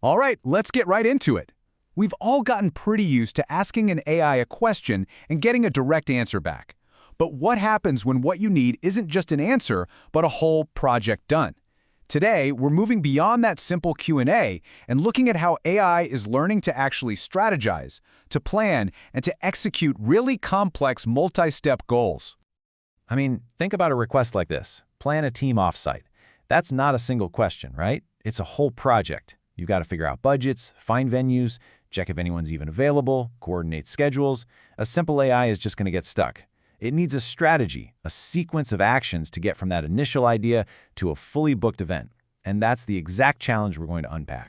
All right, let's get right into it. We've all gotten pretty used to asking an AI a question and getting a direct answer back. But what happens when what you need isn't just an answer, but a whole project done? Today, we're moving beyond that simple Q&A and looking at how AI is learning to actually strategize, to plan, and to execute really complex multi-step goals. I mean, think about a request like this. Plan a team offsite. That's not a single question, right? It's a whole project. You've got to figure out budgets, find venues, check if anyone's even available, coordinate schedules. A simple AI is just going to get stuck. It needs a strategy, a sequence of actions to get from that initial idea to a fully booked event. And that's the exact challenge we're going to unpack.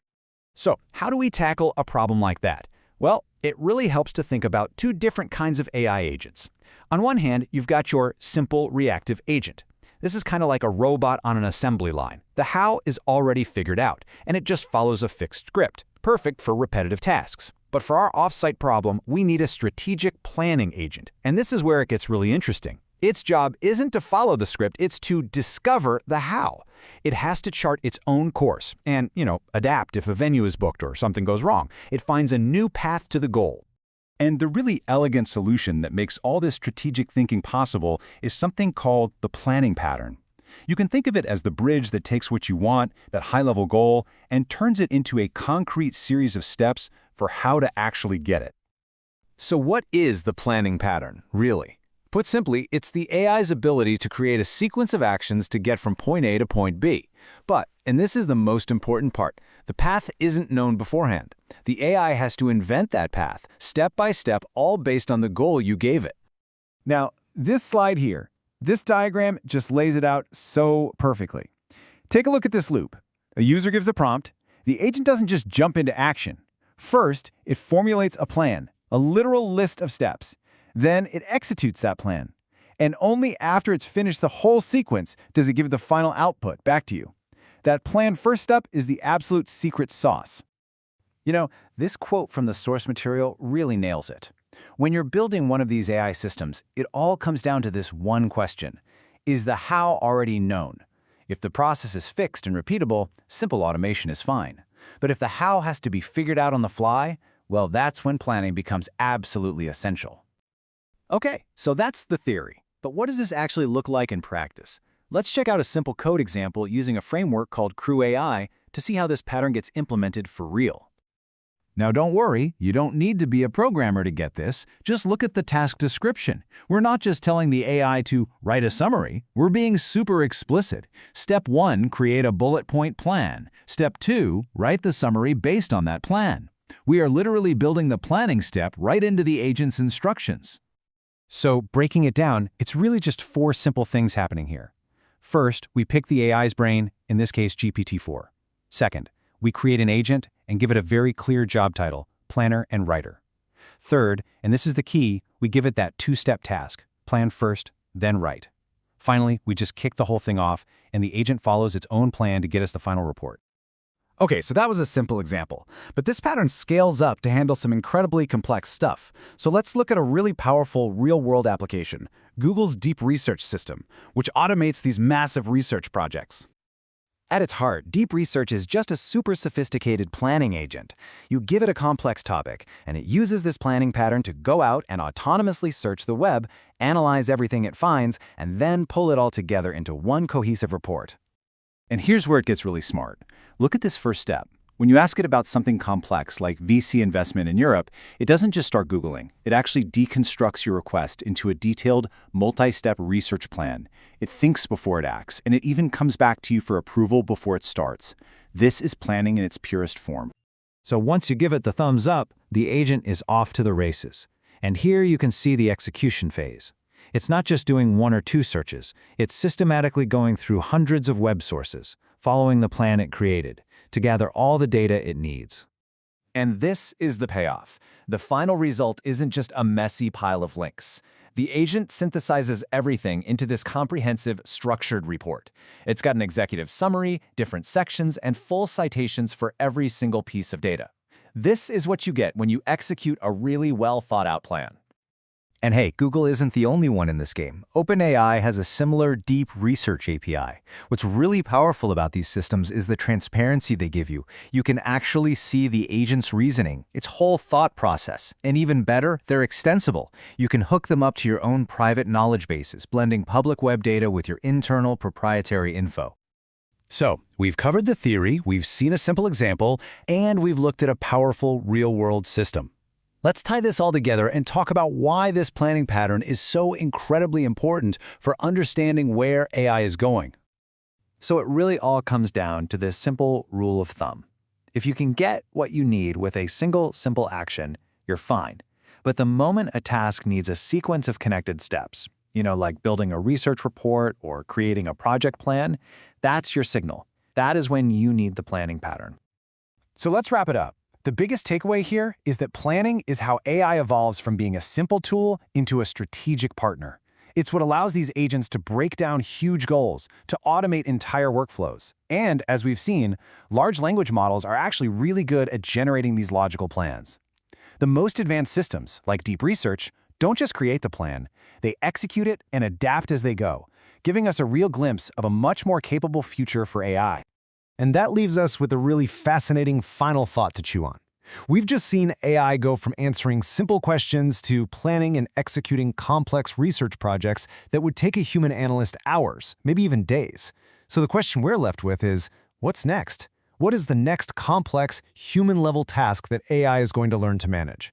So, how do we tackle a problem like that? Well, it really helps to think about two different kinds of AI agents. On one hand, you've got your simple reactive agent. This is kind of like a robot on an assembly line. The how is already figured out, and it just follows a fixed script, perfect for repetitive tasks. But for our offsite problem, we need a strategic planning agent. And this is where it gets really interesting. Its job isn't to follow the script, it's to discover the how. It has to chart its own course and, adapt if a venue is booked or something goes wrong. It finds a new path to the goal. And the really elegant solution that makes all this strategic thinking possible is something called the planning pattern. You can think of it as the bridge that takes what you want, that high-level goal, and turns it into a concrete series of steps for how to actually get it. So what is the planning pattern, really? Put simply, it's the AI's ability to create a sequence of actions to get from point A to point B. But, and this is the most important part, the path isn't known beforehand. The AI has to invent that path, step by step, all based on the goal you gave it. Now, this slide here, this diagram just lays it out so perfectly. Take a look at this loop. A user gives a prompt. The agent doesn't just jump into action. First, it formulates a plan, a literal list of steps. Then it executes that plan. And only after it's finished the whole sequence does it give the final output back to you. That plan first step is the absolute secret sauce. This quote from the source material really nails it. When you're building one of these AI systems, it all comes down to this one question. Is the how already known? If the process is fixed and repeatable, simple automation is fine. But if the how has to be figured out on the fly, well, that's when planning becomes absolutely essential. Okay, so that's the theory. But what does this actually look like in practice? Let's check out a simple code example using a framework called Crew AI to see how this pattern gets implemented for real. Now don't worry, you don't need to be a programmer to get this. Just look at the task description. We're not just telling the AI to write a summary, we're being super explicit. Step 1, create a bullet point plan. Step 2, write the summary based on that plan. We are literally building the planning step right into the agent's instructions. So, breaking it down, it's really just 4 simple things happening here. First, we pick the AI's brain, in this case GPT-4. Second, we create an agent and give it a very clear job title, planner and writer. Third, and this is the key, we give it that 2-step task, plan first, then write. Finally, we just kick the whole thing off, and the agent follows its own plan to get us the final report. Okay, so that was a simple example, but this pattern scales up to handle some incredibly complex stuff. So let's look at a really powerful real-world application, Google's Deep Research system, which automates these massive research projects. At its heart, Deep Research is just a super sophisticated planning agent. You give it a complex topic, and it uses this planning pattern to go out and autonomously search the web, analyze everything it finds, and then pull it all together into one cohesive report. And here's where it gets really smart. Look at this first step. When you ask it about something complex like VC investment in Europe, it doesn't just start Googling. It actually deconstructs your request into a detailed, multi-step research plan. It thinks before it acts, and it even comes back to you for approval before it starts. This is planning in its purest form. So once you give it the thumbs up, the agent is off to the races. And here you can see the execution phase. It's not just doing 1 or 2 searches. It's systematically going through hundreds of web sources, following the plan it created, to gather all the data it needs. And this is the payoff. The final result isn't just a messy pile of links. The agent synthesizes everything into this comprehensive, structured report. It's got an executive summary, different sections, and full citations for every single piece of data. This is what you get when you execute a really well-thought-out plan. And hey, Google isn't the only one in this game. OpenAI has a similar deep research API. What's really powerful about these systems is the transparency they give you. You can actually see the agent's reasoning, its whole thought process. And even better, they're extensible. You can hook them up to your own private knowledge bases, blending public web data with your internal proprietary info. So, we've covered the theory, we've seen a simple example, and we've looked at a powerful real-world system. Let's tie this all together and talk about why this planning pattern is so incredibly important for understanding where AI is going. So it really all comes down to this simple rule of thumb. If you can get what you need with a single simple action, you're fine. But the moment a task needs a sequence of connected steps, like building a research report or creating a project plan, that's your signal. That is when you need the planning pattern. So let's wrap it up. The biggest takeaway here is that planning is how AI evolves from being a simple tool into a strategic partner. It's what allows these agents to break down huge goals, to automate entire workflows. And, as we've seen, large language models are actually really good at generating these logical plans. The most advanced systems, like deep research, don't just create the plan, they execute it and adapt as they go, giving us a real glimpse of a much more capable future for AI. And that leaves us with a really fascinating final thought to chew on. We've just seen AI go from answering simple questions to planning and executing complex research projects that would take a human analyst hours, maybe even days. So the question we're left with is, what's next? What is the next complex, human-level task that AI is going to learn to manage?